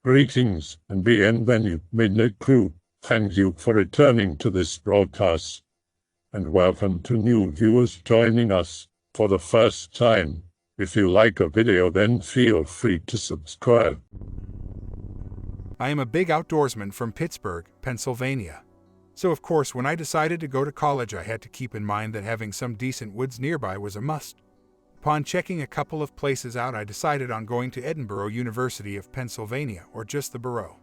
Greetings and bienvenue, Midnight Crew. Thank you for returning to this broadcast, and welcome to new viewers joining us for the first time. If you like a video, then feel free to subscribe. I am a big outdoorsman from Pittsburgh, Pennsylvania. So of course when I decided to go to college I had to keep in mind that having some decent woods nearby was a must. Upon checking a couple of places out, I decided on going to Edinburgh University of Pennsylvania, or just the borough.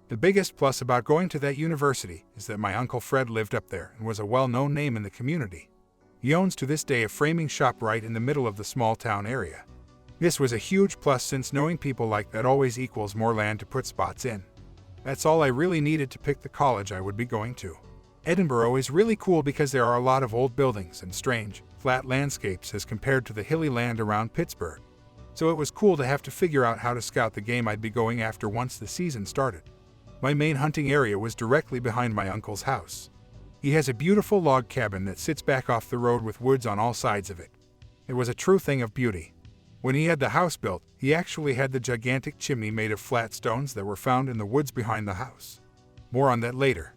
The biggest plus about going to that university is that my Uncle Fred lived up there and was a well-known name in the community. He owns to this day a framing shop right in the middle of the small town area. This was a huge plus, since knowing people like that always equals more land to put spots in. That's all I really needed to pick the college I would be going to. Edinburgh is really cool because there are a lot of old buildings and strange, flat landscapes as compared to the hilly land around Pittsburgh. So it was cool to have to figure out how to scout the game I'd be going after once the season started. My main hunting area was directly behind my uncle's house. He has a beautiful log cabin that sits back off the road with woods on all sides of it. It was a true thing of beauty. When he had the house built, he actually had the gigantic chimney made of flat stones that were found in the woods behind the house. More on that later.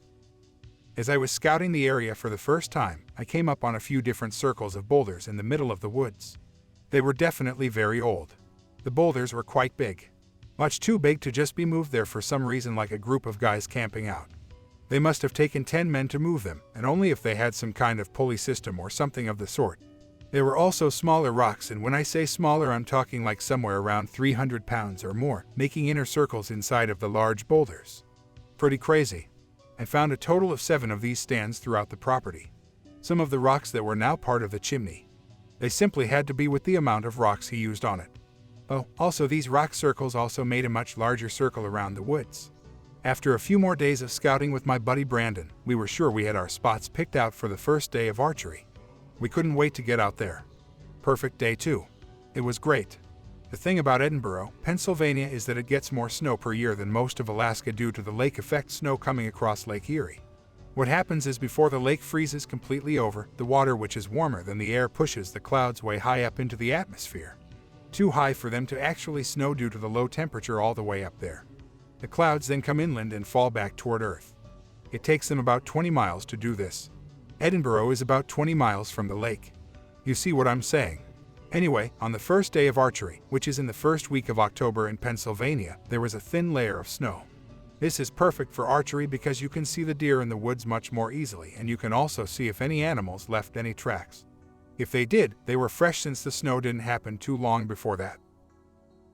As I was scouting the area for the first time, I came up on a few different circles of boulders in the middle of the woods. They were definitely very old. The boulders were quite big. Much too big to just be moved there for some reason, like a group of guys camping out. They must have taken 10 men to move them, and only if they had some kind of pulley system or something of the sort. There were also smaller rocks, and when I say smaller I'm talking like somewhere around 300 pounds or more, making inner circles inside of the large boulders. Pretty crazy. I found a total of 7 of these stands throughout the property. Some of the rocks that were now part of the chimney. They simply had to be with the amount of rocks he used on it. Oh, also these rock circles also made a much larger circle around the woods. After a few more days of scouting with my buddy Brandon, we were sure we had our spots picked out for the first day of archery. We couldn't wait to get out there. Perfect day too. It was great. The thing about Edinburgh, Pennsylvania is that it gets more snow per year than most of Alaska due to the lake effect snow coming across Lake Erie. What happens is before the lake freezes completely over, the water, which is warmer than the air, pushes the clouds way high up into the atmosphere. Too high for them to actually snow due to the low temperature all the way up there. The clouds then come inland and fall back toward Earth. It takes them about 20 miles to do this. Edinburgh is about 20 miles from the lake. You see what I'm saying? Anyway, on the first day of archery, which is in the first week of October in Pennsylvania, there was a thin layer of snow. This is perfect for archery because you can see the deer in the woods much more easily, and you can also see if any animals left any tracks. If they did, they were fresh since the snow didn't happen too long before that.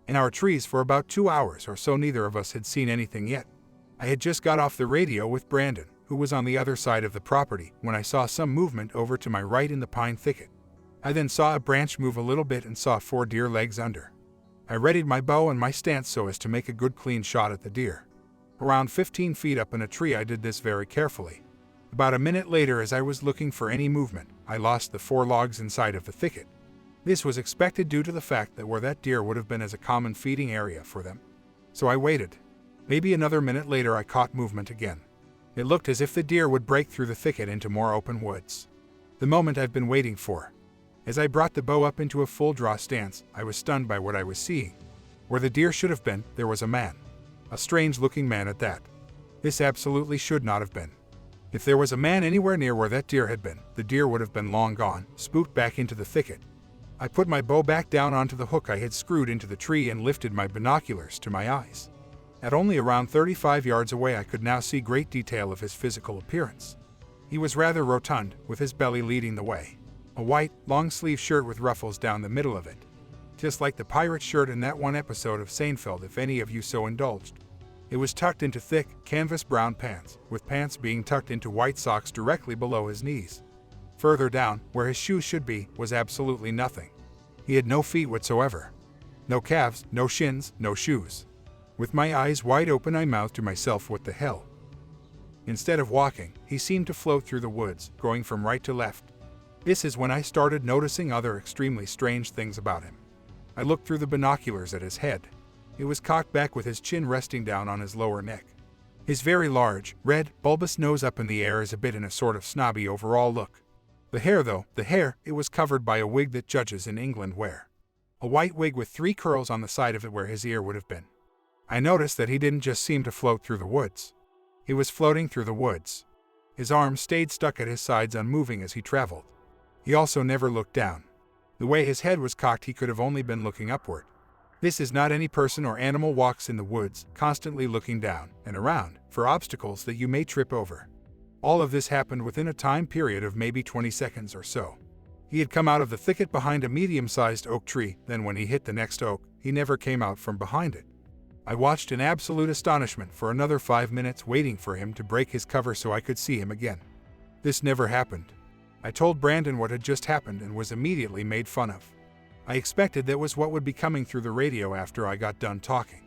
In our trees for about 2 hours or so, neither of us had seen anything yet. I had just got off the radio with Brandon, who was on the other side of the property, when I saw some movement over to my right in the pine thicket. I then saw a branch move a little bit and saw 4 deer legs under. I readied my bow and my stance so as to make a good clean shot at the deer. Around 15 feet up in a tree I did this very carefully. About a minute later, as I was looking for any movement, I lost the 4 logs inside of the thicket. This was expected due to the fact that where that deer would have been as a common feeding area for them. So I waited. Maybe another minute later I caught movement again. It looked as if the deer would break through the thicket into more open woods. The moment I've been waiting for. As I brought the bow up into a full draw stance, I was stunned by what I was seeing. Where the deer should have been, there was a man. A strange-looking man at that. This absolutely should not have been. If there was a man anywhere near where that deer had been, the deer would have been long gone, spooked back into the thicket. I put my bow back down onto the hook I had screwed into the tree and lifted my binoculars to my eyes. At only around 35 yards away I could now see great detail of his physical appearance. He was rather rotund, with his belly leading the way. A white, long-sleeve shirt with ruffles down the middle of it. Just like the pirate shirt in that one episode of Seinfeld, if any of you so indulged. It was tucked into thick, canvas brown pants, with pants being tucked into white socks directly below his knees. Further down, where his shoes should be, was absolutely nothing. He had no feet whatsoever. No calves, no shins, no shoes. With my eyes wide open I mouthed to myself, what the hell? Instead of walking, he seemed to float through the woods, going from right to left. This is when I started noticing other extremely strange things about him. I looked through the binoculars at his head. It was cocked back with his chin resting down on his lower neck. His very large, red, bulbous nose up in the air is a bit in a sort of snobby overall look. The hair though, it was covered by a wig that judges in England wear. A white wig with 3 curls on the side of it where his ear would have been. I noticed that he didn't just seem to float through the woods. He was floating through the woods. His arms stayed stuck at his sides unmoving as he traveled. He also never looked down. The way his head was cocked, he could have only been looking upward. This is not any person or animal walks in the woods, constantly looking down and around for obstacles that you may trip over. All of this happened within a time period of maybe 20 seconds or so. He had come out of the thicket behind a medium-sized oak tree, then when he hit the next oak, he never came out from behind it. I watched in absolute astonishment for another 5 minutes, waiting for him to break his cover so I could see him again. This never happened. I told Brandon what had just happened and was immediately made fun of. I expected that was what would be coming through the radio after I got done talking.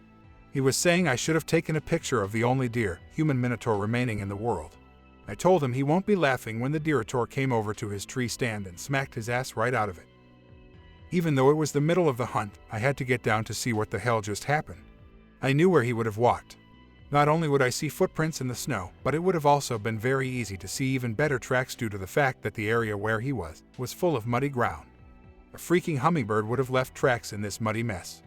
He was saying I should have taken a picture of the only human minotaur remaining in the world. I told him he won't be laughing when the Deerataur came over to his tree stand and smacked his ass right out of it. Even though it was the middle of the hunt, I had to get down to see what the hell just happened. I knew where he would have walked. Not only would I see footprints in the snow, but it would have also been very easy to see even better tracks due to the fact that the area where he was full of muddy ground. A freaking hummingbird would have left tracks in this muddy mess.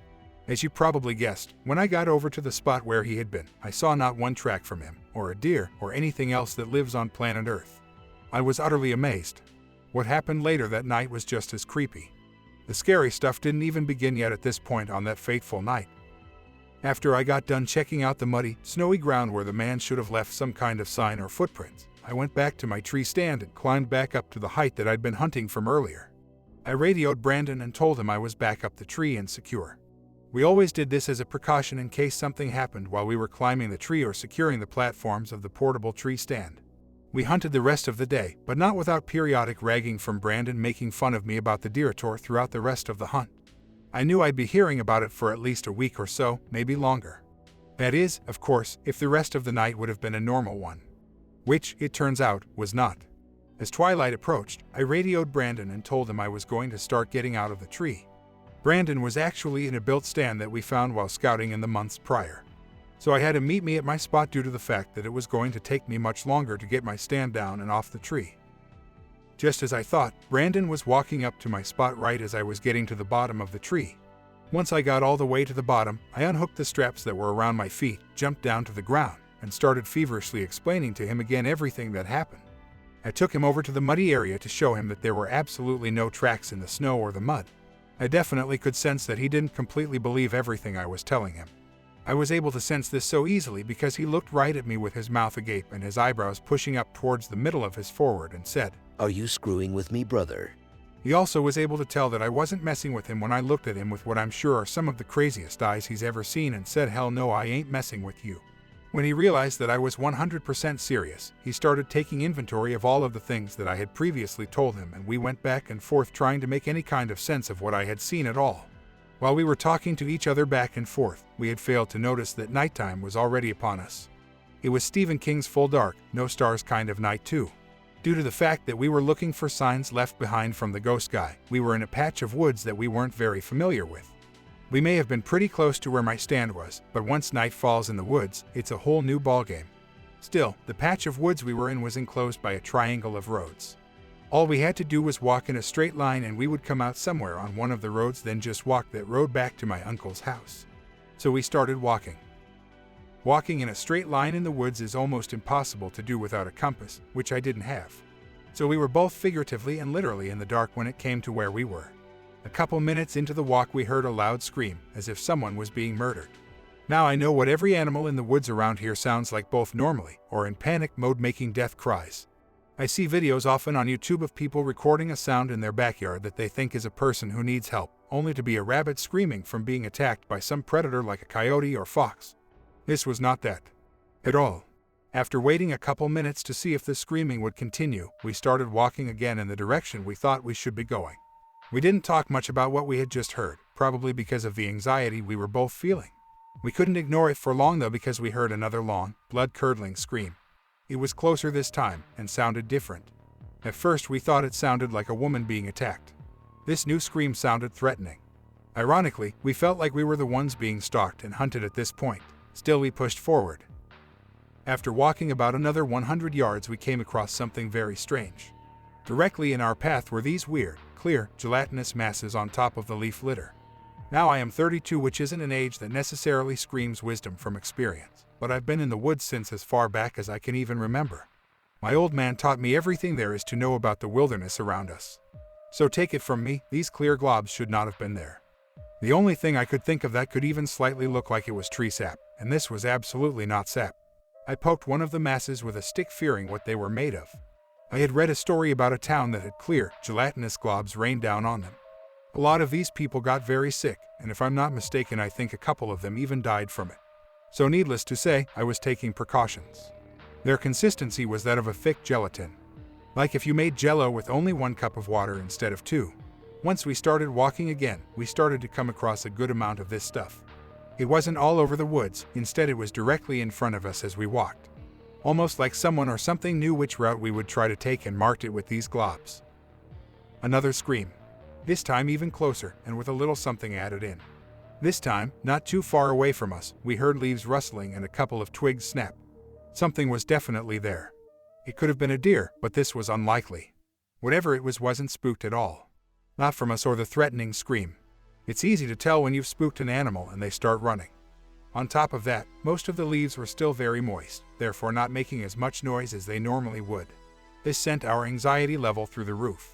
As you probably guessed, when I got over to the spot where he had been, I saw not one track from him, or a deer, or anything else that lives on planet Earth. I was utterly amazed. What happened later that night was just as creepy. The scary stuff didn't even begin yet at this point on that fateful night. After I got done checking out the muddy, snowy ground where the man should have left some kind of sign or footprints, I went back to my tree stand and climbed back up to the height that I'd been hunting from earlier. I radioed Brandon and told him I was back up the tree and secure. We always did this as a precaution in case something happened while we were climbing the tree or securing the platforms of the portable tree stand. We hunted the rest of the day, but not without periodic ragging from Brandon making fun of me about the Deerataur throughout the rest of the hunt. I knew I'd be hearing about it for at least a week or so, maybe longer. That is, of course, if the rest of the night would have been a normal one. Which, it turns out, was not. As twilight approached, I radioed Brandon and told him I was going to start getting out of the tree. Brandon was actually in a built stand that we found while scouting in the months prior. So I had him meet me at my spot due to the fact that it was going to take me much longer to get my stand down and off the tree. Just as I thought, Brandon was walking up to my spot right as I was getting to the bottom of the tree. Once I got all the way to the bottom, I unhooked the straps that were around my feet, jumped down to the ground, and started feverishly explaining to him again everything that happened. I took him over to the muddy area to show him that there were absolutely no tracks in the snow or the mud. I definitely could sense that he didn't completely believe everything I was telling him. I was able to sense this so easily because he looked right at me with his mouth agape and his eyebrows pushing up towards the middle of his forehead and said, "Are you screwing with me, brother?" He also was able to tell that I wasn't messing with him when I looked at him with what I'm sure are some of the craziest eyes he's ever seen and said, "Hell no, I ain't messing with you." When he realized that I was 100% serious, he started taking inventory of all of the things that I had previously told him, and we went back and forth trying to make any kind of sense of what I had seen at all. While we were talking to each other back and forth, we had failed to notice that nighttime was already upon us. It was Stephen King's full dark, no stars kind of night too. Due to the fact that we were looking for signs left behind from the ghost guy, we were in a patch of woods that we weren't very familiar with. We may have been pretty close to where my stand was, but once night falls in the woods, it's a whole new ballgame. Still, the patch of woods we were in was enclosed by a triangle of roads. All we had to do was walk in a straight line and we would come out somewhere on one of the roads, then just walk that road back to my uncle's house. So we started walking. Walking in a straight line in the woods is almost impossible to do without a compass, which I didn't have. So we were both figuratively and literally in the dark when it came to where we were. A couple minutes into the walk, we heard a loud scream, as if someone was being murdered. Now I know what every animal in the woods around here sounds like, both normally or in panic mode making death cries. I see videos often on YouTube of people recording a sound in their backyard that they think is a person who needs help, only to be a rabbit screaming from being attacked by some predator like a coyote or fox. This was not that. At all. After waiting a couple minutes to see if the screaming would continue, we started walking again in the direction we thought we should be going. We didn't talk much about what we had just heard, probably because of the anxiety we were both feeling. We couldn't ignore it for long though, because we heard another long, blood-curdling scream. It was closer this time, and sounded different. At first we thought it sounded like a woman being attacked. This new scream sounded threatening. Ironically, we felt like we were the ones being stalked and hunted at this point. Still, we pushed forward. After walking about another 100 yards, we came across something very strange. Directly in our path were these weird, clear, gelatinous masses on top of the leaf litter. Now I am 32, which isn't an age that necessarily screams wisdom from experience, but I've been in the woods since as far back as I can even remember. My old man taught me everything there is to know about the wilderness around us. So take it from me, these clear globs should not have been there. The only thing I could think of that could even slightly look like it was tree sap, and this was absolutely not sap. I poked one of the masses with a stick, fearing what they were made of. I had read a story about a town that had clear, gelatinous globs rain down on them. A lot of these people got very sick, and if I'm not mistaken, I think a couple of them even died from it. So needless to say, I was taking precautions. Their consistency was that of a thick gelatin. Like if you made jello with only 1 cup of water instead of 2. Once we started walking again, we started to come across a good amount of this stuff. It wasn't all over the woods, instead it was directly in front of us as we walked. Almost like someone or something knew which route we would try to take and marked it with these globs. Another scream. This time even closer, and with a little something added in. This time, not too far away from us, we heard leaves rustling and a couple of twigs snap. Something was definitely there. It could have been a deer, but this was unlikely. Whatever it was wasn't spooked at all. Not from us or the threatening scream. It's easy to tell when you've spooked an animal and they start running. On top of that, most of the leaves were still very moist, therefore not making as much noise as they normally would. This sent our anxiety level through the roof.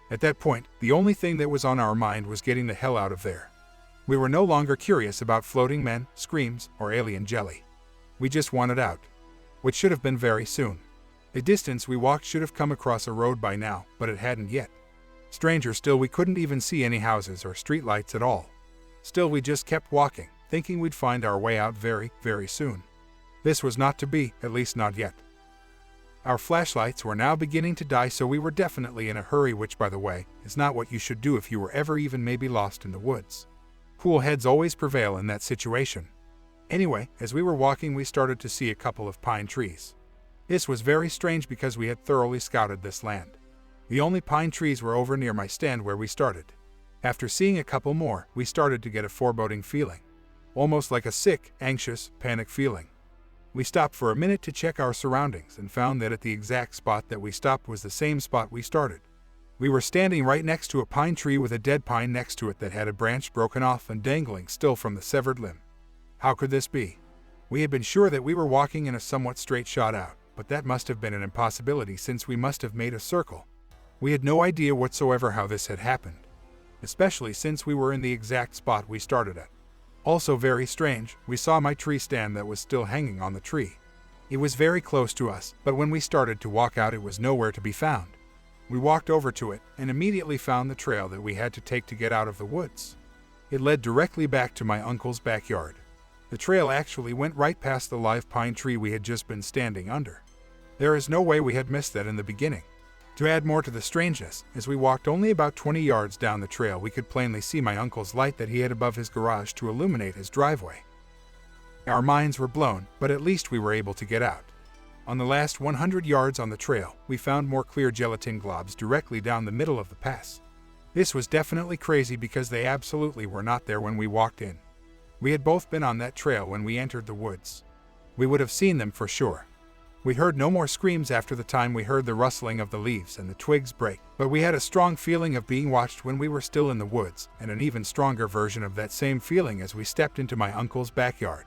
At that point, the only thing that was on our mind was getting the hell out of there. We were no longer curious about floating men, screams, or alien jelly. We just wanted out. Which should have been very soon. The distance we walked should have come across a road by now, but it hadn't yet. Stranger still, we couldn't even see any houses or street lights at all. Still, we just kept walking, thinking we'd find our way out very, very soon. This was not to be, at least not yet. Our flashlights were now beginning to die, so we were definitely in a hurry, which, by the way, is not what you should do if you were ever even maybe lost in the woods. Cool heads always prevail in that situation. Anyway, as we were walking, we started to see a couple of pine trees. This was very strange because we had thoroughly scouted this land. The only pine trees were over near my stand where we started. After seeing a couple more, we started to get a foreboding feeling. Almost like a sick, anxious, panic feeling. We stopped for a minute to check our surroundings and found that at the exact spot that we stopped was the same spot we started. We were standing right next to a pine tree with a dead pine next to it that had a branch broken off and dangling still from the severed limb. How could this be? We had been sure that we were walking in a somewhat straight shot out, but that must have been an impossibility since we must have made a circle. We had no idea whatsoever how this had happened, especially since we were in the exact spot we started at. Also very strange, we saw my tree stand that was still hanging on the tree. It was very close to us, but when we started to walk out, it was nowhere to be found. We walked over to it and immediately found the trail that we had to take to get out of the woods. It led directly back to my uncle's backyard. The trail actually went right past the live pine tree we had just been standing under. There is no way we had missed that in the beginning. To add more to the strangeness, as we walked only about 20 yards down the trail, we could plainly see my uncle's light that he had above his garage to illuminate his driveway. Our minds were blown, but at least we were able to get out. On the last 100 yards on the trail, we found more clear gelatin globs directly down the middle of the pass. This was definitely crazy because they absolutely were not there when we walked in. We had both been on that trail when we entered the woods. We would have seen them for sure. We heard no more screams after the time we heard the rustling of the leaves and the twigs break, but we had a strong feeling of being watched when we were still in the woods, and an even stronger version of that same feeling as we stepped into my uncle's backyard.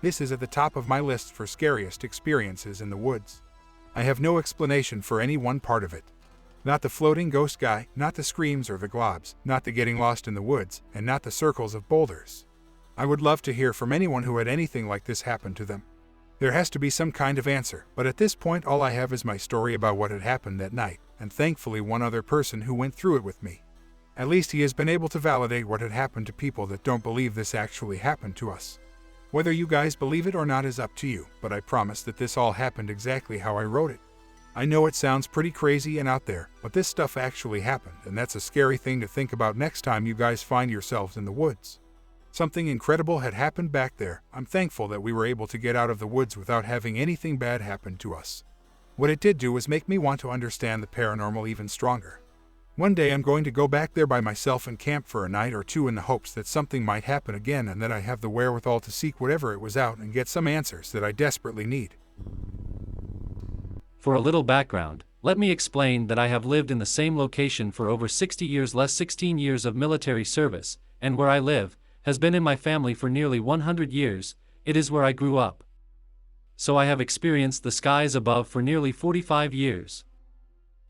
This is at the top of my list for scariest experiences in the woods. I have no explanation for any one part of it. Not the floating ghost guy, not the screams or the globs, not the getting lost in the woods, and not the circles of boulders. I would love to hear from anyone who had anything like this happen to them. There has to be some kind of answer, but at this point all I have is my story about what had happened that night, and thankfully one other person who went through it with me. At least he has been able to validate what had happened to people that don't believe this actually happened to us. Whether you guys believe it or not is up to you, but I promise that this all happened exactly how I wrote it. I know it sounds pretty crazy and out there, but this stuff actually happened, and that's a scary thing to think about next time you guys find yourselves in the woods. Something incredible had happened back there. I'm thankful that we were able to get out of the woods without having anything bad happen to us. What it did do was make me want to understand the paranormal even stronger. One day I'm going to go back there by myself and camp for a night or two in the hopes that something might happen again and that I have the wherewithal to seek whatever it was out and get some answers that I desperately need. For a little background, let me explain that I have lived in the same location for over 60 years less 16 years of military service, and where I live, has been in my family for nearly 100 years. It is where I grew up. So I have experienced the skies above for nearly 45 years.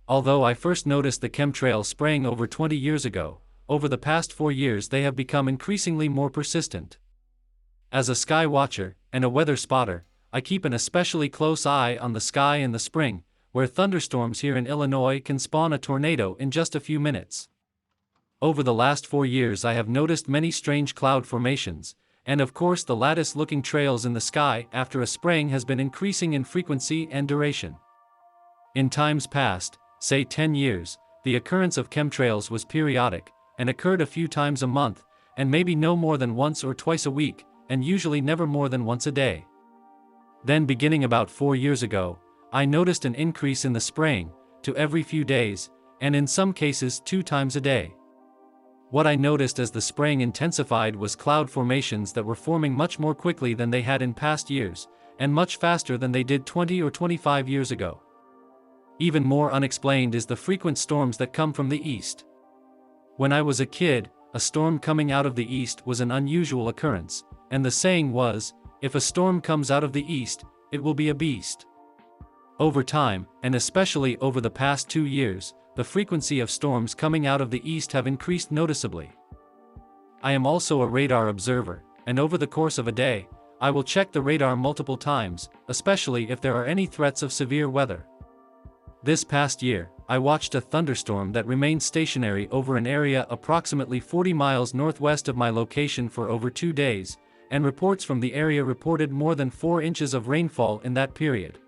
Although I first noticed the Chem-Trail spraying over 20 years ago, over the past 4 years they have become increasingly more persistent. As a sky watcher and a weather spotter, I keep an especially close eye on the sky in the spring, where thunderstorms here in Illinois can spawn a tornado in just a few minutes. Over the last 4 years I have noticed many strange cloud formations, and of course the lattice-looking trails in the sky after a spraying has been increasing in frequency and duration. In times past, say 10 years, the occurrence of chemtrails was periodic, and occurred a few times a month, and maybe no more than once or twice a week, and usually never more than once a day. Then beginning about 4 years ago, I noticed an increase in the spraying, to every few days, and in some cases 2 times a day. What I noticed as the spraying intensified was cloud formations that were forming much more quickly than they had in past years, and much faster than they did 20 or 25 years ago. Even more unexplained is the frequent storms that come from the east. When I was a kid, a storm coming out of the east was an unusual occurrence, and the saying was, if a storm comes out of the east, it will be a beast. Over time, and especially over the past 2 years, the frequency of storms coming out of the east have increased noticeably. I am also a radar observer, and over the course of a day, I will check the radar multiple times, especially if there are any threats of severe weather. This past year, I watched a thunderstorm that remained stationary over an area approximately 40 miles northwest of my location for over 2 days, and reports from the area reported more than 4 inches of rainfall in that period.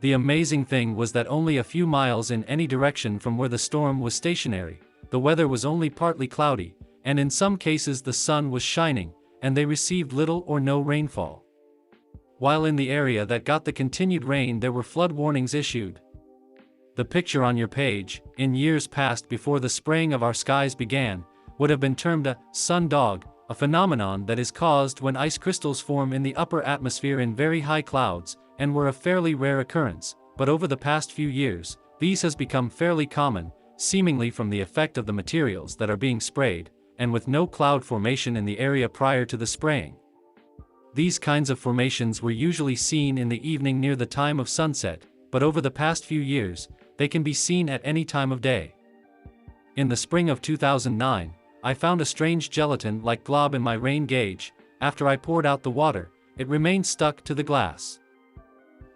The amazing thing was that only a few miles in any direction from where the storm was stationary, the weather was only partly cloudy, and in some cases the sun was shining, and they received little or no rainfall. While in the area that got the continued rain there were flood warnings issued. The picture on your page, in years past before the spraying of our skies began, would have been termed a sun dog, a phenomenon that is caused when ice crystals form in the upper atmosphere in very high clouds, and were a fairly rare occurrence, but over the past few years, these has become fairly common, seemingly from the effect of the materials that are being sprayed, and with no cloud formation in the area prior to the spraying. These kinds of formations were usually seen in the evening near the time of sunset, but over the past few years, they can be seen at any time of day. In the spring of 2009, I found a strange gelatin-like glob in my rain gauge. After I poured out the water, it remained stuck to the glass.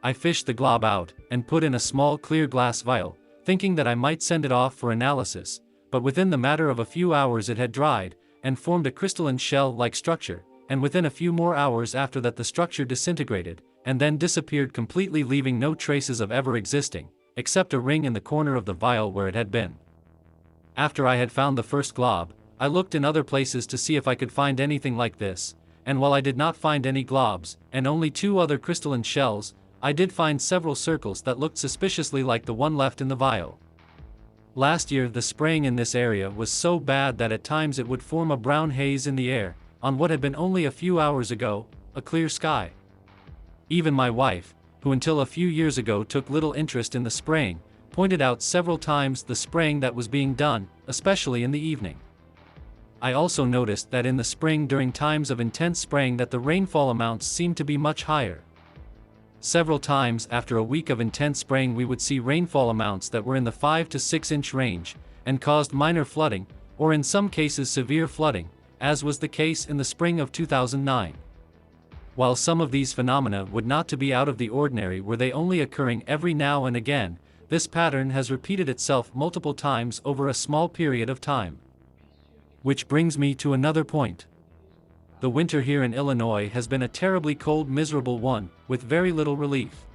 I fished the glob out, and put in a small clear glass vial, thinking that I might send it off for analysis, but within the matter of a few hours it had dried, and formed a crystalline shell-like structure, and within a few more hours after that the structure disintegrated, and then disappeared completely, leaving no traces of ever existing, except a ring in the corner of the vial where it had been. After I had found the first glob, I looked in other places to see if I could find anything like this, and while I did not find any globs, and only 2 other crystalline shells, I did find several circles that looked suspiciously like the one left in the vial. Last year the spraying in this area was so bad that at times it would form a brown haze in the air, on what had been only a few hours ago, a clear sky. Even my wife, who until a few years ago took little interest in the spraying, pointed out several times the spraying that was being done, especially in the evening. I also noticed that in the spring during times of intense spraying that the rainfall amounts seemed to be much higher. Several times after a week of intense spraying we would see rainfall amounts that were in the 5 to 6 inch range, and caused minor flooding, or in some cases severe flooding, as was the case in the spring of 2009. While some of these phenomena would not to be out of the ordinary were they only occurring every now and again, this pattern has repeated itself multiple times over a small period of time. Which brings me to another point. The winter here in Illinois has been a terribly cold, miserable one, with very little relief.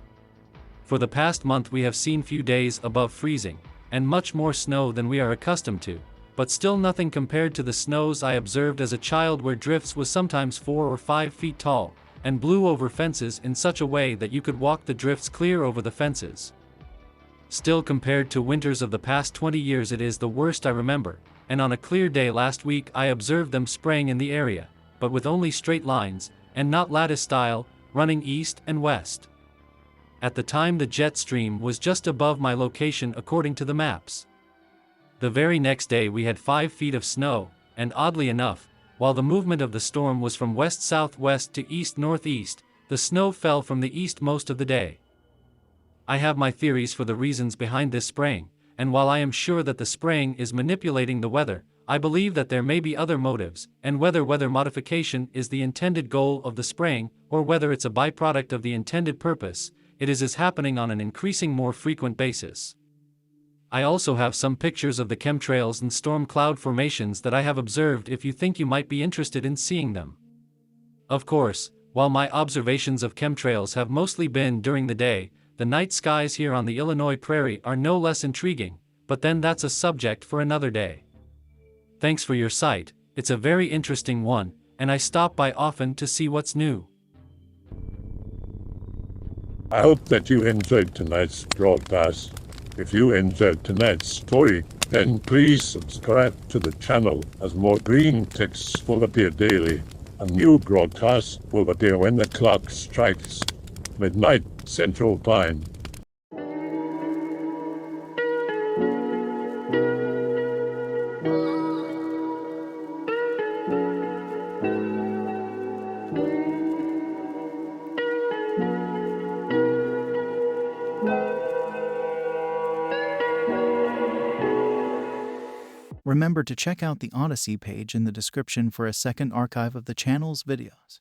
For the past month we have seen few days above freezing, and much more snow than we are accustomed to, but still nothing compared to the snows I observed as a child where drifts was sometimes 4 or 5 feet tall, and blew over fences in such a way that you could walk the drifts clear over the fences. Still, compared to winters of the past 20 years it is the worst I remember, and on a clear day last week I observed them spraying in the area, but with only straight lines, and not lattice style, running east and west. At the time the jet stream was just above my location according to the maps. The very next day we had 5 feet of snow, and oddly enough, while the movement of the storm was from west-southwest to east-northeast, the snow fell from the east most of the day. I have my theories for the reasons behind this spraying, and while I am sure that the spraying is manipulating the weather, I believe that there may be other motives, and whether weather modification is the intended goal of the spraying, or whether it's a byproduct of the intended purpose, it is happening on an increasing more frequent basis. I also have some pictures of the chemtrails and storm cloud formations that I have observed if you think you might be interested in seeing them. Of course, while my observations of chemtrails have mostly been during the day, the night skies here on the Illinois prairie are no less intriguing, but then that's a subject for another day. Thanks for your site, it's a very interesting one, and I stop by often to see what's new. I hope that you enjoyed tonight's broadcast. If you enjoyed tonight's story, then please subscribe to the channel as more green texts will appear daily. A new broadcast will appear when the clock strikes midnight Central Time. Remember to check out the Odyssey page in the description for a second archive of the channel's videos.